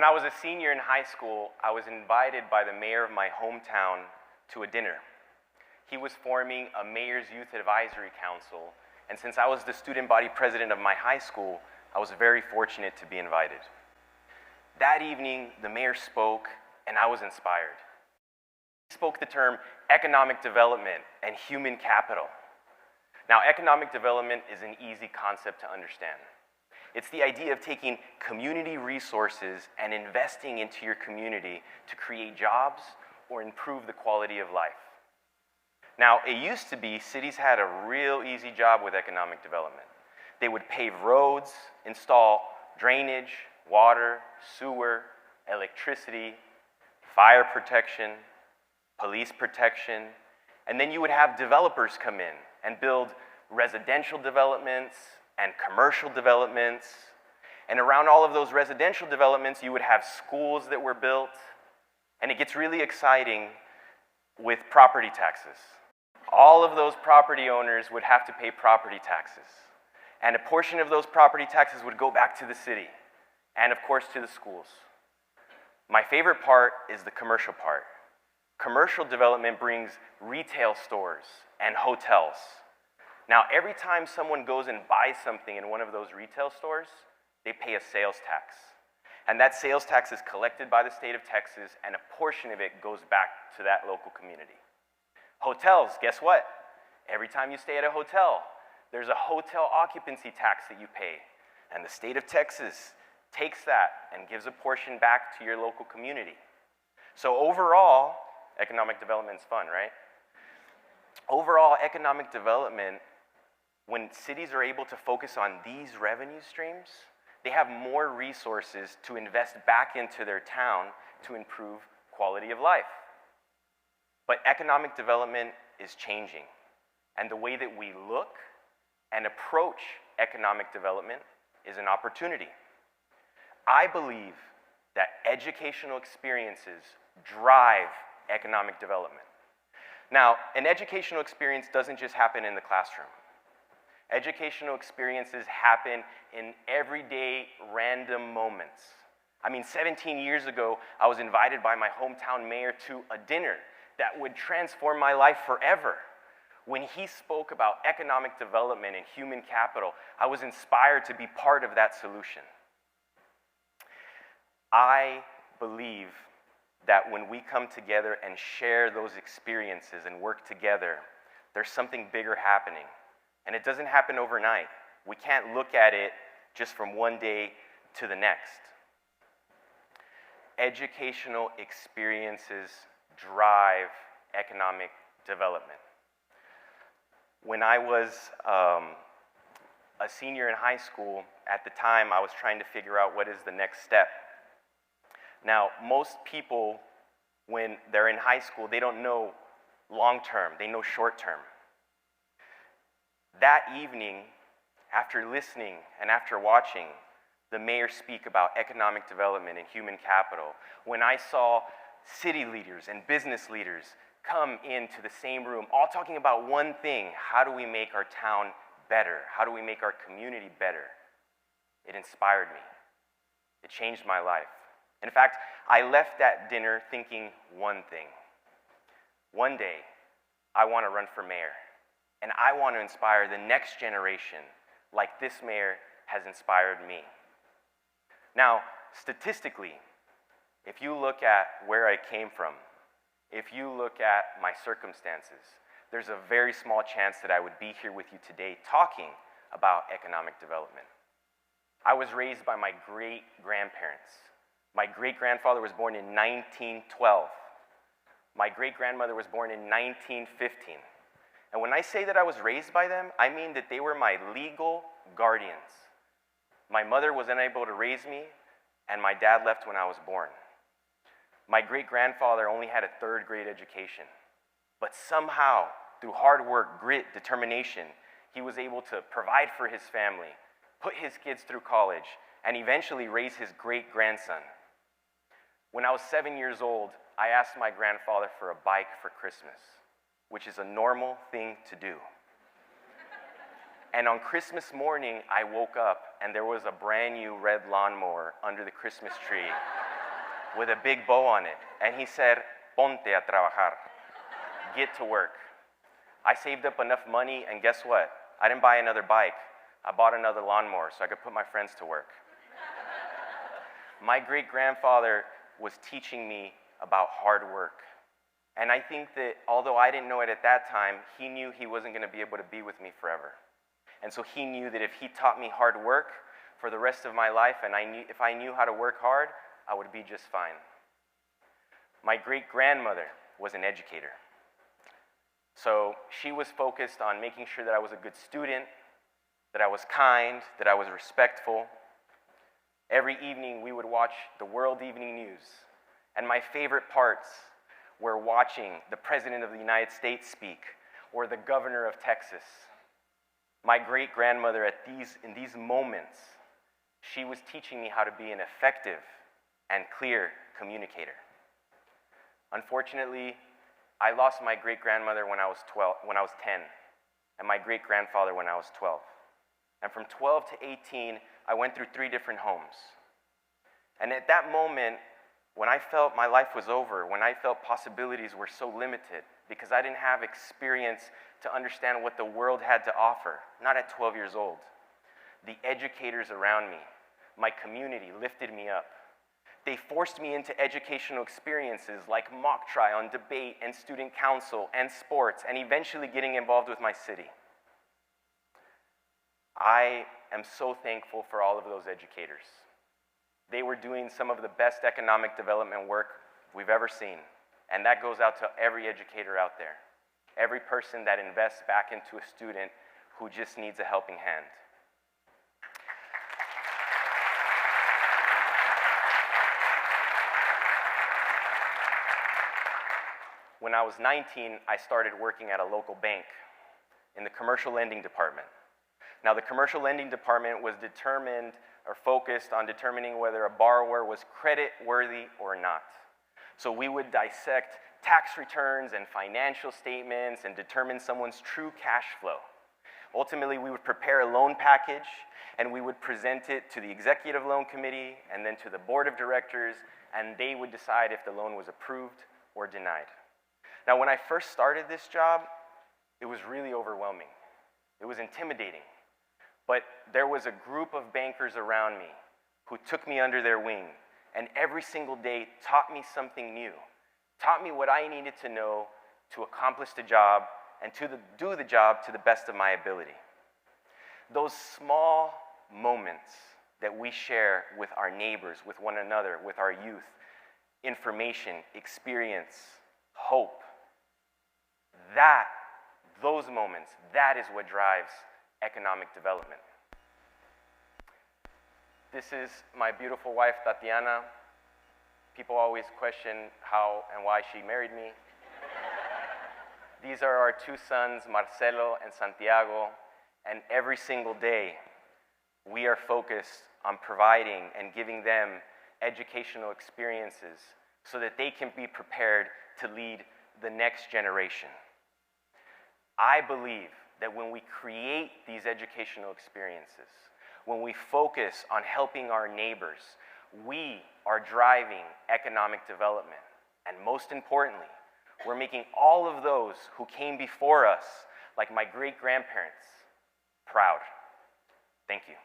When I was a senior in high school, I was invited by the mayor of my hometown to a dinner. He was forming a mayor's youth advisory council, and since I was the student body president of my high school, I was very fortunate to be invited. That evening, the mayor spoke, and I was inspired. He spoke the term economic development and human capital. Now, economic development is an easy concept to understand. It's the idea of taking community resources and investing into your community to create jobs or improve the quality of life. Now, it used to be cities had a real easy job with economic development. They would pave roads, install drainage, water, sewer, electricity, fire protection, police protection, and then you would have developers come in and build residential developments and commercial developments. And around all of those residential developments, you would have schools that were built. And it gets really exciting with property taxes. All of those property owners would have to pay property taxes. And a portion of those property taxes would go back to the city and, of course, to the schools. My favorite part is the commercial part. Commercial development brings retail stores and hotels. Now, every time someone goes and buys something in one of those retail stores, they pay a sales tax. And that sales tax is collected by the state of Texas, and a portion of it goes back to that local community. Hotels, guess what? Every time you stay at a hotel, there's a hotel occupancy tax that you pay. And the state of Texas takes that and gives a portion back to your local community. So overall, economic development is fun, right? Overall, economic development, when cities are able to focus on these revenue streams, they have more resources to invest back into their town to improve quality of life. But economic development is changing, and the way that we look and approach economic development is an opportunity. I believe that educational experiences drive economic development. Now, an educational experience doesn't just happen in the classroom. Educational experiences happen in everyday random moments. I mean, 17 years ago, I was invited by my hometown mayor to a dinner that would transform my life forever. When he spoke about economic development and human capital, I was inspired to be part of that solution. I believe that when we come together and share those experiences and work together, there's something bigger happening. And it doesn't happen overnight. We can't look at it just from one day to the next. Educational experiences drive economic development. When I was a senior in high school, at the time I was trying to figure out what is the next step. Now, most people, when they're in high school, they don't know long term, they know short term. That evening, after listening and after watching the mayor speak about economic development and human capital, when I saw city leaders and business leaders come into the same room, all talking about one thing: how do we make our town better? How do we make our community better? It inspired me. It changed my life. In fact, I left that dinner thinking one thing. One day, I want to run for mayor, and I want to inspire the next generation like this mayor has inspired me. Now, statistically, if you look at where I came from, if you look at my circumstances, there's a very small chance that I would be here with you today talking about economic development. I was raised by my great-grandparents. My great-grandfather was born in 1912. My great-grandmother was born in 1915. And when I say that I was raised by them, I mean that they were my legal guardians. My mother was unable to raise me, and my dad left when I was born. My great-grandfather only had a third-grade education. But somehow, through hard work, grit, determination, he was able to provide for his family, put his kids through college, and eventually raise his great-grandson. When I was 7 years old, I asked my grandfather for a bike for Christmas, which is a normal thing to do. And on Christmas morning, I woke up and there was a brand new red lawnmower under the Christmas tree with a big bow on it. And he said, ponte a trabajar, get to work. I saved up enough money, and guess what? I didn't buy another bike. I bought another lawnmower so I could put my friends to work. My great-grandfather was teaching me about hard work. And I think that although I didn't know it at that time, he knew he wasn't going to be able to be with me forever. And so he knew that if he taught me hard work for the rest of my life, and if I knew how to work hard, I would be just fine. My great-grandmother was an educator. So she was focused on making sure that I was a good student, that I was kind, that I was respectful. Every evening we would watch the World Evening News. And my favorite parts were watching the President of the United States speak or the Governor of Texas. My great-grandmother in these moments, she was teaching me how to be an effective and clear communicator. Unfortunately, I lost my great-grandmother when I was 10, and my great-grandfather when I was 12. And from 12 to 18, I went through 3 different homes. And at that moment, when I felt my life was over, when I felt possibilities were so limited, because I didn't have experience to understand what the world had to offer, not at 12 years old, the educators around me, my community lifted me up. They forced me into educational experiences like mock trial and debate and student council and sports, and eventually getting involved with my city. I am so thankful for all of those educators. They were doing some of the best economic development work we've ever seen, and that goes out to every educator out there, every person that invests back into a student who just needs a helping hand. When I was 19, I started working at a local bank in the commercial lending department. Now, the commercial lending department was focused on determining whether a borrower was credit-worthy or not. So we would dissect tax returns and financial statements and determine someone's true cash flow. Ultimately, we would prepare a loan package, and we would present it to the executive loan committee and then to the board of directors, and they would decide if the loan was approved or denied. Now, when I first started this job, it was really overwhelming. It was intimidating. But there was a group of bankers around me who took me under their wing, and every single day taught me something new, taught me what I needed to know to accomplish the job and to do the job to the best of my ability. Those small moments that we share with our neighbors, with one another, with our youth, information, experience, hope, those moments, that is what drives economic development. This is my beautiful wife, Tatiana. People always question how and why she married me. These are our 2 sons, Marcelo and Santiago, and every single day we are focused on providing and giving them educational experiences so that they can be prepared to lead the next generation. I believe that when we create these educational experiences, when we focus on helping our neighbors, we are driving economic development. And most importantly, we're making all of those who came before us, like my great-grandparents, proud. Thank you.